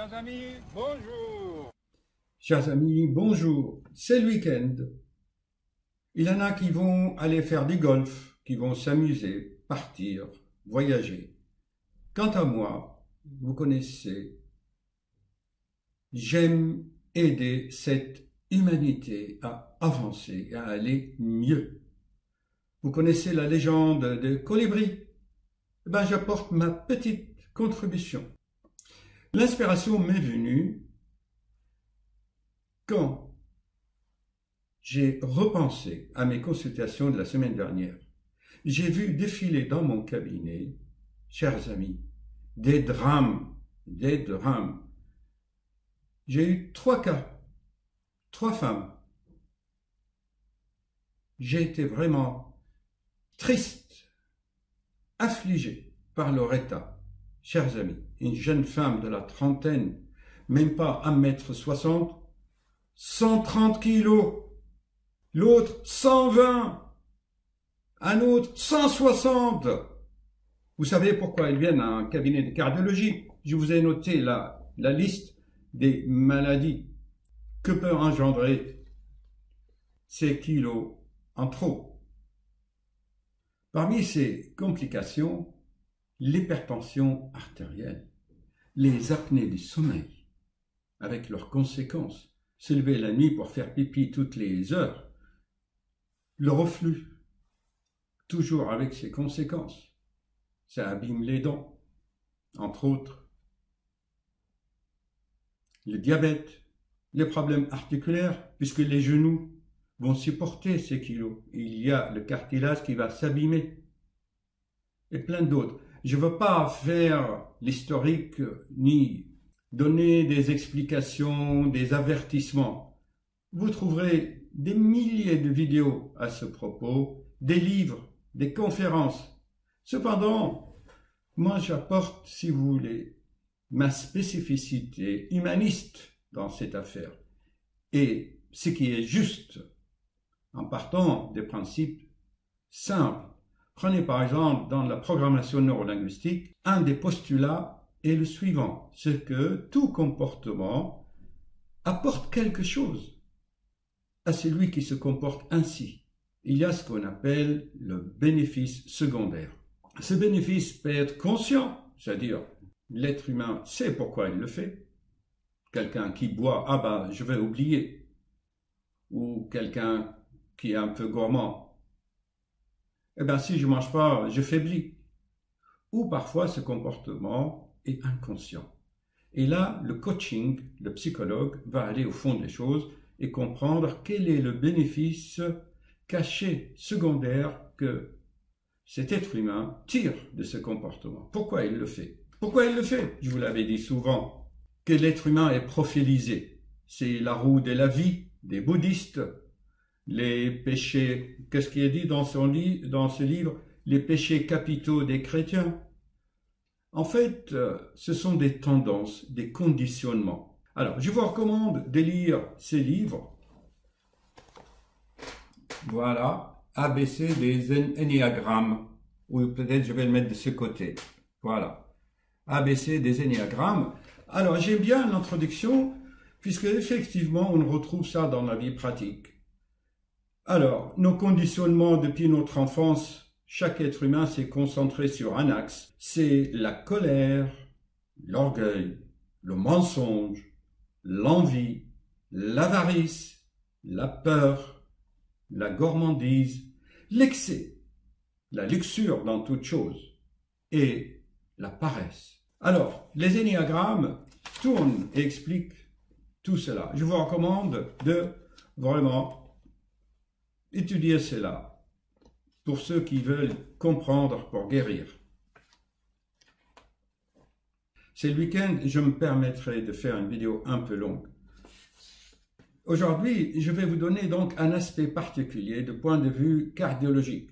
Chers amis, bonjour. Chers amis, bonjour. C'est le week-end. Il y en a qui vont aller faire du golf, qui vont s'amuser, partir, voyager. Quant à moi, vous connaissez, j'aime aider cette humanité à avancer, à aller mieux. Vous connaissez la légende de Colibri? Ben, j'apporte ma petite contribution. L'inspiration m'est venue quand j'ai repensé à mes consultations de la semaine dernière. J'ai vu défiler dans mon cabinet, chers amis, des drames. J'ai eu 3 cas, 3 femmes. J'ai été vraiment triste, affligé par leur état. Chers amis, une jeune femme de la trentaine, même pas 1,60 m, 130 kilos, l'autre 120, un autre 160. Vous savez pourquoi ils viennent à un cabinet de cardiologie? Je vous ai noté la liste des maladies que peut engendrer ces kilos en trop. Parmi ces complications, l'hypertension artérielle, les apnées du sommeil, avec leurs conséquences, se lever la nuit pour faire pipi toutes les heures, le reflux, toujours avec ses conséquences, ça abîme les dents, entre autres, le diabète, les problèmes articulaires, puisque les genoux vont supporter ces kilos, il y a le cartilage qui va s'abîmer, et plein d'autres. Je ne veux pas faire l'historique ni donner des explications, des avertissements. Vous trouverez des milliers de vidéos à ce propos, des livres, des conférences. Cependant, moi j'apporte, si vous voulez, ma spécificité humaniste dans cette affaire. Et ce qui est juste, en partant des principes simples. Prenez par exemple dans la programmation neurolinguistique, un des postulats est le suivant, c'est que tout comportement apporte quelque chose à celui qui se comporte ainsi. Il y a ce qu'on appelle le bénéfice secondaire. Ce bénéfice peut être conscient, c'est-à-dire l'être humain sait pourquoi il le fait. Quelqu'un qui boit, ah ben je vais oublier. Ou quelqu'un qui est un peu gourmand. Eh bien, si je ne mange pas, je faiblis. Ou parfois, ce comportement est inconscient. Et là, le coaching, le psychologue, va aller au fond des choses et comprendre quel est le bénéfice caché, secondaire, que cet être humain tire de ce comportement. Pourquoi il le fait? Pourquoi il le fait? Je vous l'avais dit souvent, que l'être humain est profilisé. C'est la roue de la vie des bouddhistes. Les péchés, qu'est-ce qui est dit dans ce livre? Les péchés capitaux des chrétiens. En fait, ce sont des tendances, des conditionnements. Alors, je vous recommande de lire ces livres. Voilà, ABC des Ennéagrammes. Ou peut-être je vais le mettre de ce côté. Voilà, ABC des Ennéagrammes. Alors, j'aime bien l'introduction, puisque effectivement, on retrouve ça dans la vie pratique. Alors, nos conditionnements depuis notre enfance, chaque être humain s'est concentré sur un axe. C'est la colère, l'orgueil, le mensonge, l'envie, l'avarice, la peur, la gourmandise, l'excès, la luxure dans toute chose et la paresse. Alors, les ennéagrammes tournent et expliquent tout cela. Je vous recommande de vraiment étudier cela pour ceux qui veulent comprendre pour guérir. C'est le week-end, je me permettrai de faire une vidéo un peu longue. Aujourd'hui, je vais vous donner donc un aspect particulier de point de vue cardiologique.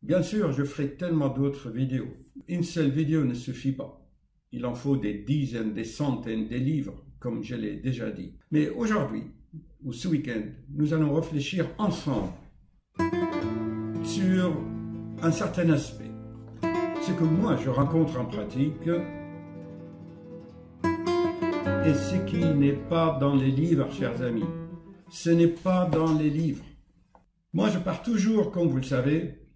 Bien sûr, je ferai tellement d'autres vidéos. Une seule vidéo ne suffit pas. Il en faut des dizaines, des centaines de livres, comme je l'ai déjà dit. Mais aujourd'hui, ou ce week-end, nous allons réfléchir ensemble sur un certain aspect. Ce que moi je rencontre en pratique et ce qui n'est pas dans les livres, chers amis. Ce n'est pas dans les livres. Moi, je pars toujours, comme vous le savez,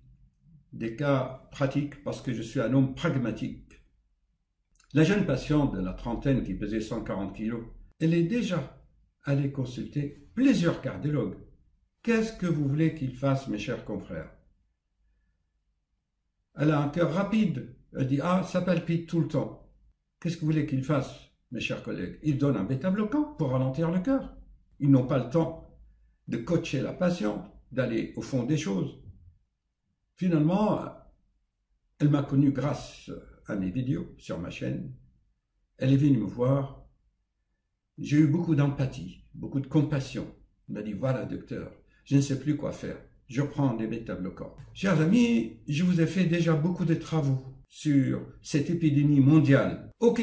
des cas pratiques parce que je suis un homme pragmatique. La jeune patiente de la trentaine qui pesait 140 kilos, elle est déjà allée consulter plusieurs cardiologues. Qu'est-ce que vous voulez qu'il fasse, mes chers confrères? Elle a un cœur rapide. Elle dit, ah, ça palpite tout le temps. Qu'est-ce que vous voulez qu'il fasse, mes chers collègues? Ils donnent un bêta-bloquant pour ralentir le cœur. Ils n'ont pas le temps de coacher la patiente, d'aller au fond des choses. Finalement, elle m'a connu grâce à mes vidéos sur ma chaîne. Elle est venue me voir. J'ai eu beaucoup d'empathie, beaucoup de compassion. Elle m'a dit, voilà docteur, je ne sais plus quoi faire. Je prends des bêta-bloquants. Chers amis, je vous ai fait déjà beaucoup de travaux sur cette épidémie mondiale. Ok,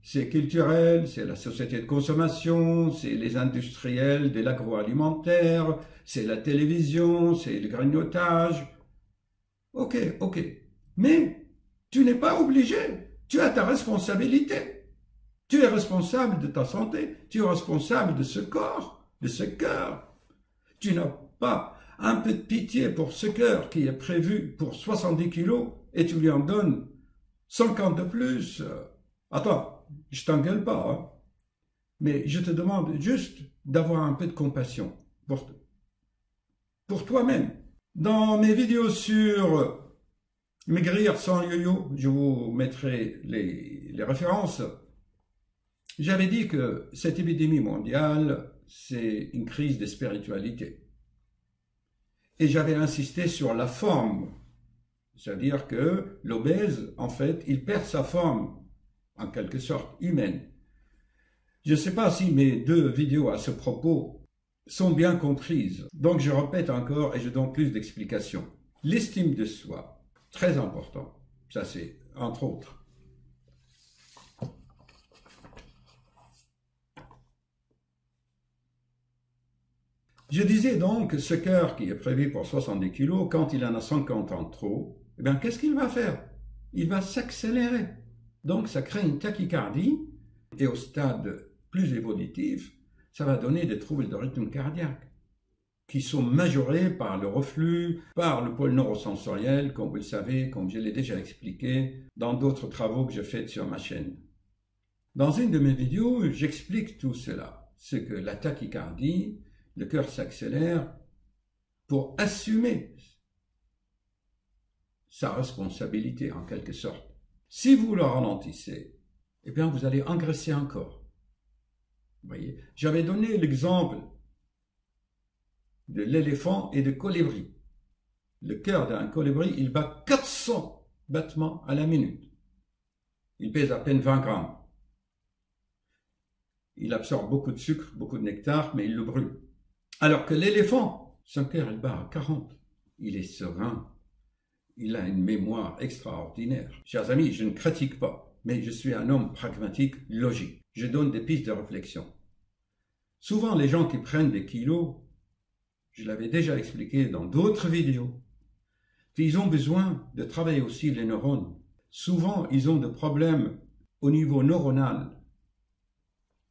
c'est culturel, c'est la société de consommation, c'est les industriels de l'agroalimentaire, c'est la télévision, c'est le grignotage. Ok. Mais tu n'es pas obligé. Tu as ta responsabilité. Tu es responsable de ta santé. Tu es responsable de ce corps, de ce cœur. Tu n'as pas un peu de pitié pour ce cœur qui est prévu pour 70 kilos et tu lui en donnes 50 de plus. Attends, je t'engueule pas, hein. Mais je te demande juste d'avoir un peu de compassion pour toi-même. Dans mes vidéos sur maigrir sans yo-yo, je vous mettrai les références. J'avais dit que cette épidémie mondiale, c'est une crise de spiritualité. Et j'avais insisté sur la forme. C'est-à-dire que l'obèse, en fait, il perd sa forme, en quelque sorte, humaine. Je ne sais pas si mes deux vidéos à ce propos sont bien comprises. Donc je répète encore et je donne plus d'explications. L'estime de soi, très important. Ça c'est entre autres. Je disais donc que ce cœur qui est prévu pour 70 kilos, quand il en a 50 en trop, eh bien qu'est-ce qu'il va faire? Il va s'accélérer. Donc ça crée une tachycardie et au stade plus évolutif, ça va donner des troubles de rythme cardiaque qui sont majorés par le reflux, par le pôle neurosensoriel, comme vous le savez, comme je l'ai déjà expliqué dans d'autres travaux que j'ai faits sur ma chaîne. Dans une de mes vidéos, j'explique tout cela. C'est que la tachycardie, le cœur s'accélère pour assumer sa responsabilité en quelque sorte. Si vous le ralentissez, eh bien vous allez engraisser encore. Vous voyez, j'avais donné l'exemple de l'éléphant et de colibri. Le cœur d'un colibri, il bat 400 battements à la minute. Il pèse à peine 20 grammes. Il absorbe beaucoup de sucre, beaucoup de nectar, mais il le brûle. Alors que l'éléphant, son cœur, il bat à 40. Il est serein. Il a une mémoire extraordinaire. Chers amis, je ne critique pas, mais je suis un homme pragmatique, logique. Je donne des pistes de réflexion. Souvent, les gens qui prennent des kilos, je l'avais déjà expliqué dans d'autres vidéos, ils ont besoin de travailler aussi les neurones. Souvent, ils ont des problèmes au niveau neuronal.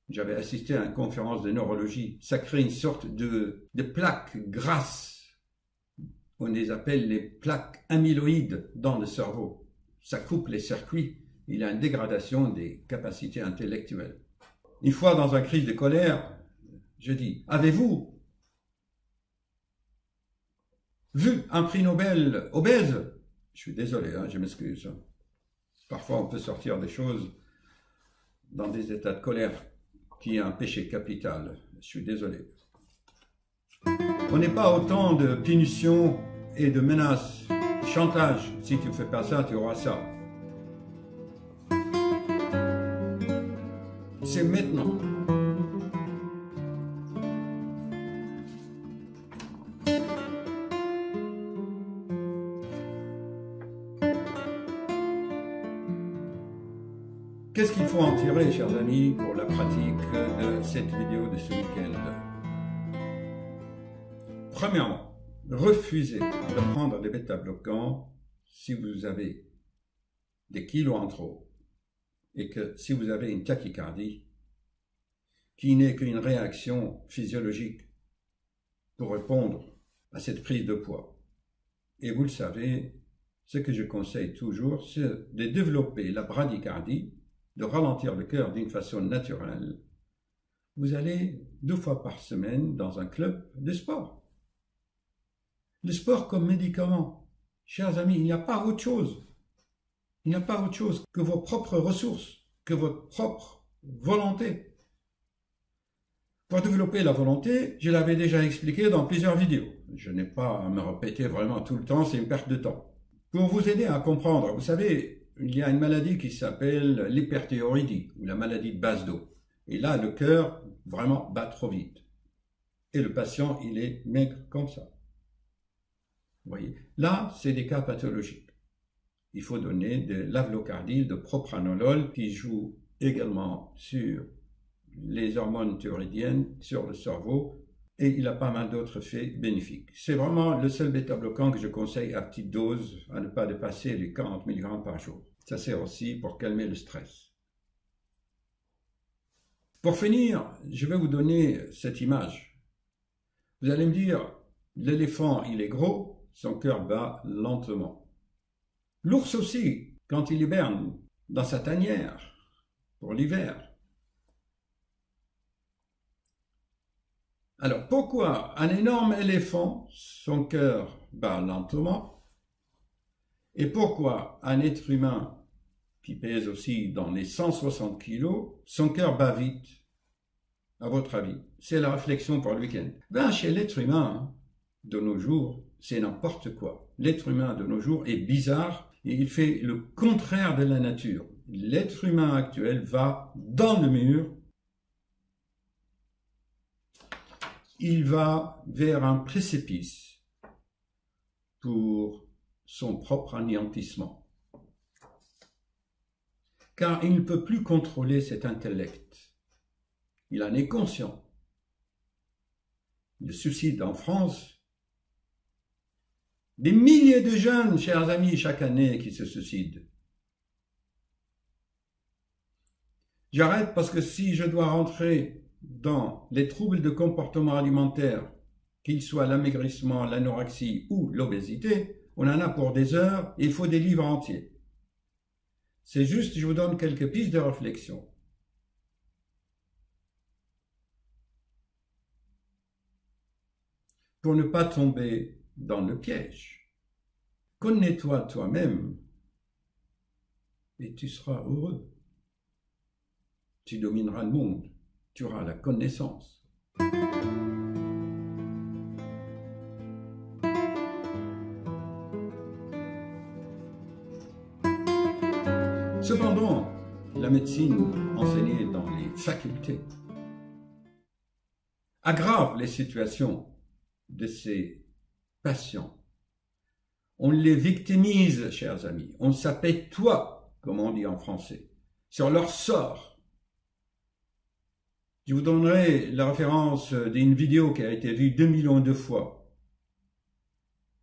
J'avais assisté à une conférence de neurologie. Ça crée une sorte de plaques grasses. On les appelle les plaques amyloïdes dans le cerveau. Ça coupe les circuits. Il y a une dégradation des capacités intellectuelles. Une fois dans une crise de colère, je dis, avez-vous vu un prix Nobel obèse? Je suis désolé, hein, je m'excuse. Parfois on peut sortir des choses dans des états de colère qui est un péché capital. Je suis désolé. On n'est pas autant de punitions et de menaces, de chantage. Si tu ne fais pas ça, tu auras ça. C'est maintenant. Qu'est-ce qu'il faut en tirer, chers amis, pour la pratique de cette vidéo de ce week-end? Premièrement, refusez de prendre des bêta-bloquants si vous avez des kilos en trop et que si vous avez une tachycardie, qui n'est qu'une réaction physiologique pour répondre à cette prise de poids. Et vous le savez, ce que je conseille toujours, c'est de développer la bradycardie, de ralentir le cœur d'une façon naturelle. Vous allez 2 fois par semaine dans un club de sport. Le sport comme médicament. Chers amis, il n'y a pas autre chose. Il n'y a pas autre chose que vos propres ressources, que votre propre volonté. Pour développer la volonté, je l'avais déjà expliqué dans plusieurs vidéos. Je n'ai pas à me répéter vraiment tout le temps, c'est une perte de temps. Pour vous aider à comprendre, vous savez, il y a une maladie qui s'appelle l'hyperthyroïdie, ou la maladie de base d'eau. Et là, le cœur, vraiment, bat trop vite. Et le patient, il est maigre comme ça. Vous voyez, là, c'est des cas pathologiques. Il faut donner de l'avlocardil, de propranolol, qui joue également sur les hormones thyroïdiennes, sur le cerveau, et il a pas mal d'autres effets bénéfiques. C'est vraiment le seul bêta-bloquant que je conseille à petite dose, à ne pas dépasser les 40 mg par jour. Ça sert aussi pour calmer le stress. Pour finir, je vais vous donner cette image. Vous allez me dire, l'éléphant, il est gros, son cœur bat lentement. L'ours aussi, quand il hiberne dans sa tanière pour l'hiver. Alors, pourquoi un énorme éléphant, son cœur bat lentement, et pourquoi un être humain qui pèse aussi dans les 160 kilos, son cœur bat vite, à votre avis? C'est la réflexion pour le week-end. Ben, chez l'être humain de nos jours, c'est n'importe quoi. L'être humain de nos jours est bizarre et il fait le contraire de la nature. L'être humain actuel va dans le mur. Il va vers un précipice pour son propre anéantissement. Car il ne peut plus contrôler cet intellect. Il en est conscient. Le suicide en France, des milliers de jeunes, chers amis, chaque année qui se suicident. J'arrête parce que si je dois rentrer dans les troubles de comportement alimentaire, qu'ils soient l'amaigrissement, l'anorexie ou l'obésité, on en a pour des heures et il faut des livres entiers. C'est juste, je vous donne quelques pistes de réflexion. Pour ne pas tomber dans le piège. Connais-toi toi-même et tu seras heureux. Tu domineras le monde. Tu auras la connaissance. Cependant, la médecine enseignée dans les facultés aggrave les situations de ces patients. On les victimise, chers amis. On s'apitoie, comme on dit en français, sur leur sort. Je vous donnerai la référence d'une vidéo qui a été vue 2 millions de fois.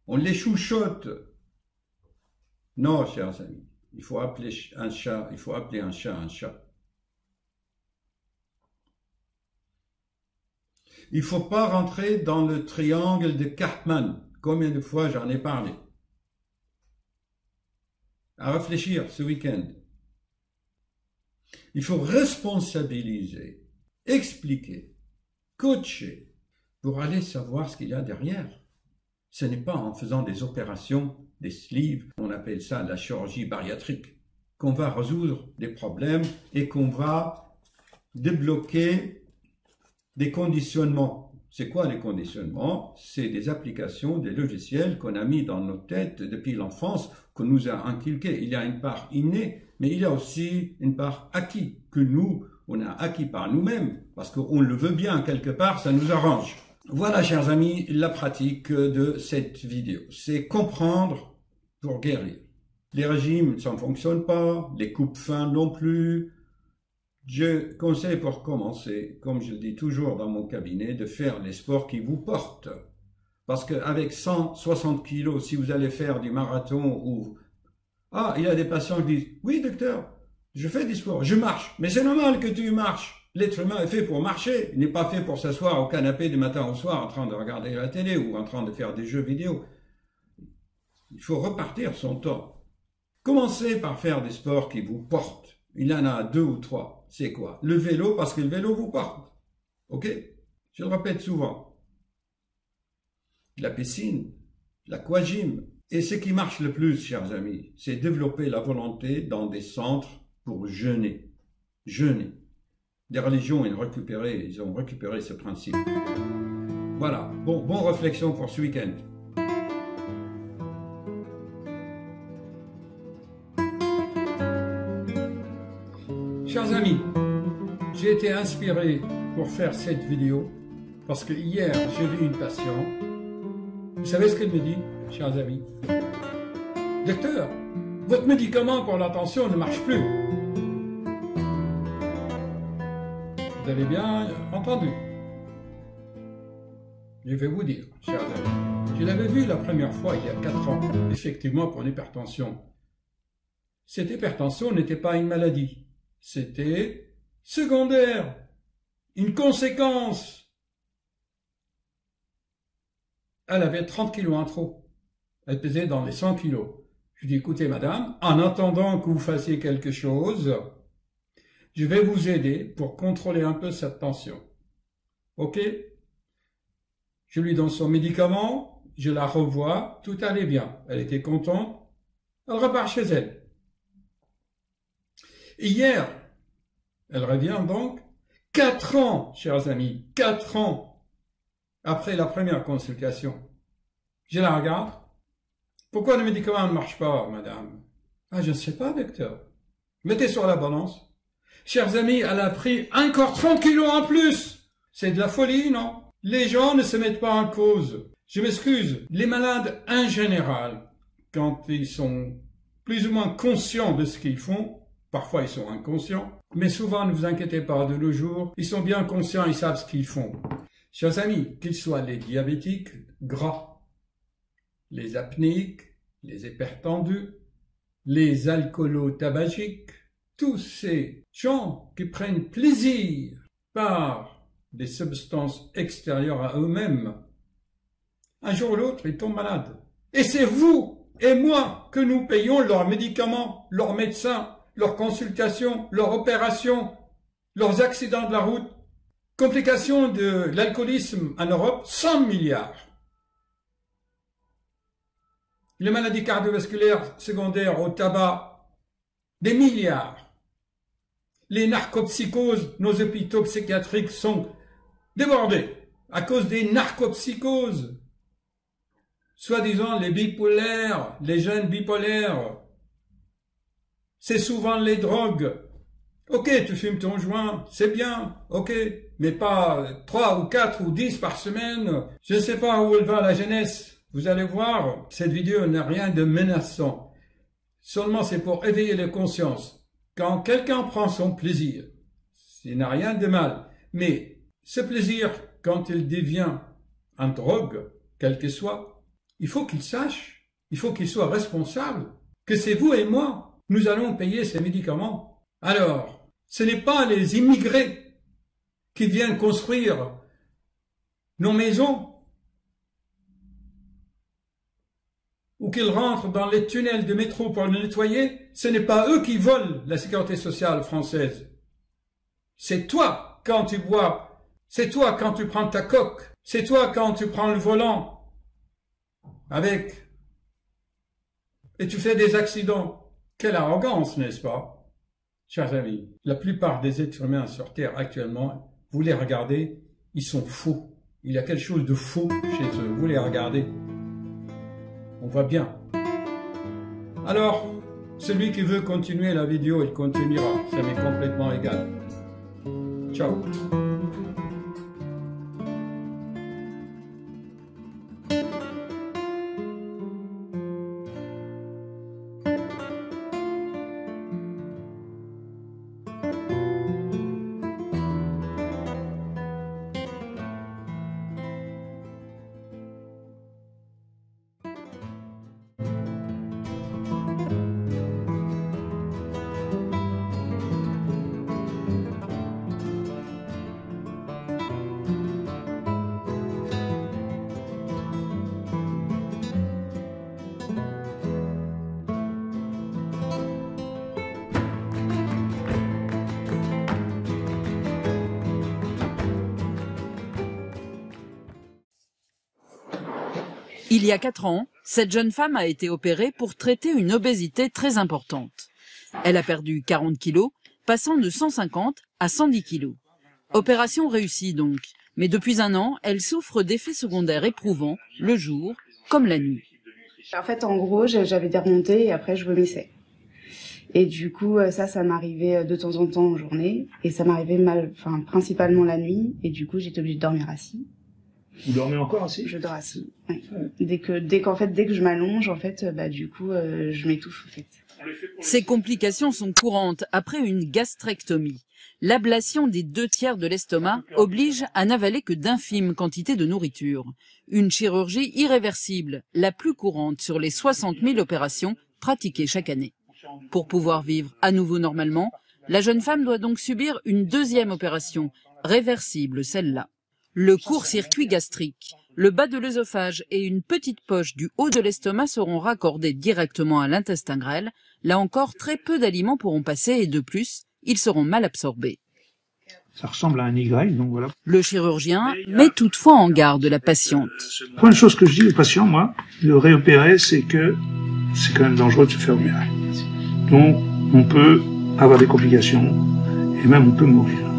On les chouchotte. Non, chers amis, il faut appeler un chat un chat. Il ne faut pas rentrer dans le triangle de Cartman. Combien de fois j'en ai parlé? À réfléchir ce week-end. Il faut responsabiliser, expliquer, coacher, pour aller savoir ce qu'il y a derrière. Ce n'est pas en faisant des opérations, des sleeves, on appelle ça la chirurgie bariatrique, qu'on va résoudre des problèmes et qu'on va débloquer des conditionnements. C'est quoi les conditionnements? C'est des applications, des logiciels qu'on a mis dans nos têtes depuis l'enfance, qu'on nous a inculqués. Il y a une part innée, mais il y a aussi une part acquis, que nous, on a acquis par nous-mêmes, parce qu'on le veut bien quelque part, ça nous arrange. Voilà, chers amis, la pratique de cette vidéo. C'est comprendre pour guérir. Les régimes, ça ne fonctionne pas, les coupes-faim non plus. Je conseille pour commencer, comme je le dis toujours dans mon cabinet, de faire les sports qui vous portent. Parce qu'avec 160 kilos, si vous allez faire du marathon ou... Ah, il y a des patients qui disent, oui docteur, je fais du sport, je marche, mais c'est normal que tu marches. L'être humain est fait pour marcher. Il n'est pas fait pour s'asseoir au canapé du matin au soir en train de regarder la télé ou en train de faire des jeux vidéo. Il faut repartir son temps. Commencez par faire des sports qui vous portent. Il y en a 2 ou 3. C'est quoi? Le vélo, parce que le vélo vous porte. Ok? Je le répète souvent. La piscine, l'aquagym. Et ce qui marche le plus, chers amis, c'est développer la volonté dans des centres pour jeûner. Jeûner. Les religions, ils ont récupéré ce principe. Voilà. Bon réflexion pour ce week-end. Chers amis, j'ai été inspiré pour faire cette vidéo parce que hier, j'ai vu une patiente. Vous savez ce qu'elle me dit, chers amis? Docteur, votre médicament pour la tension ne marche plus. Vous avez bien entendu. Je vais vous dire, chers amis, je l'avais vu la première fois il y a 4 ans, effectivement pour l'hypertension. Cette hypertension n'était pas une maladie, c'était secondaire, une conséquence. Elle avait 30 kilos en trop, elle pesait dans les 100 kilos. Je dis, écoutez madame, en attendant que vous fassiez quelque chose, je vais vous aider pour contrôler un peu cette tension. Ok? Je lui donne son médicament, je la revois, tout allait bien. Elle était contente, elle repart chez elle. Hier, elle revient donc 4 ans, chers amis, 4 ans après la première consultation. Je la regarde. Pourquoi le médicament ne marche pas, madame? Ah, je ne sais pas, docteur. Mettez sur la balance. Chers amis, elle a pris encore 30 kilos en plus. C'est de la folie, non? Les gens ne se mettent pas en cause. Je m'excuse. Les malades, en général, quand ils sont plus ou moins conscients de ce qu'ils font, parfois ils sont inconscients, mais souvent, ne vous inquiétez pas, de nos jours, ils sont bien conscients, ils savent ce qu'ils font. Chers amis, qu'ils soient les diabétiques gras, les apnéiques, les hypertendus, les alcoolo-tabagiques, tous ces gens qui prennent plaisir par des substances extérieures à eux-mêmes, un jour ou l'autre, ils tombent malades. Et c'est vous et moi que nous payons leurs médicaments, leurs médecins, leurs consultations, leurs opérations, leurs accidents de la route. Complications de l'alcoolisme en Europe, 100 milliards. Les maladies cardiovasculaires secondaires au tabac, des milliards. Les narcopsychoses, nos hôpitaux psychiatriques sont débordés à cause des narcopsychoses. Soi-disant les bipolaires, les jeunes bipolaires. C'est souvent les drogues. Ok, tu fumes ton joint, c'est bien, ok, mais pas 3 ou 4 ou 10 par semaine. Je ne sais pas où elle va la jeunesse. Vous allez voir, cette vidéo n'a rien de menaçant. Seulement c'est pour éveiller les consciences. Quand quelqu'un prend son plaisir, il n'a rien de mal. Mais ce plaisir, quand il devient une drogue, quel que soit, il faut qu'il sache, il faut qu'il soit responsable, que c'est vous et moi, nous allons payer ces médicaments. Alors, ce n'est pas les immigrés qui viennent construire nos maisons ou qu'ils rentrent dans les tunnels de métro pour le nettoyer. Ce n'est pas eux qui volent la sécurité sociale française. C'est toi quand tu bois, c'est toi quand tu prends ta coque, c'est toi quand tu prends le volant avec et tu fais des accidents. Quelle arrogance, n'est-ce pas? Chers amis, la plupart des êtres humains sur Terre actuellement, vous les regardez, ils sont faux. Il y a quelque chose de faux chez eux. Vous les regardez. On voit bien. Alors, celui qui veut continuer la vidéo, il continuera. Ça m'est complètement égal. Ciao. Il y a 4 ans, cette jeune femme a été opérée pour traiter une obésité très importante. Elle a perdu 40 kilos, passant de 150 à 110 kilos. Opération réussie donc, mais depuis 1 an, elle souffre d'effets secondaires éprouvants, le jour comme la nuit. En fait, en gros, j'avais des remontées et après je vomissais. Et du coup, ça m'arrivait de temps en temps en journée, et ça m'arrivait principalement la nuit, et du coup, j'étais obligée de dormir assis. Vous dormez encore assis? Je dors assis, oui. Dès que je m'allonge, en fait, du coup, je m'étouffe, en fait. Ces complications sont courantes après une gastrectomie. L'ablation des 2/3 de l'estomac oblige à n'avaler que d'infimes quantités de nourriture. Une chirurgie irréversible, la plus courante sur les 60 000 opérations pratiquées chaque année. Pour pouvoir vivre à nouveau normalement, la jeune femme doit donc subir une 2e opération, réversible celle-là. Le court-circuit gastrique, le bas de l'œsophage et une petite poche du haut de l'estomac seront raccordés directement à l'intestin grêle. Là encore, très peu d'aliments pourront passer et de plus, ils seront mal absorbés. Ça ressemble à un Y, donc voilà. Le chirurgien met toutefois en garde la patiente. La première chose que je dis aux patients, moi, de réopérer, c'est que c'est quand même dangereux de se faire opérer. Donc, on peut avoir des complications et même on peut mourir.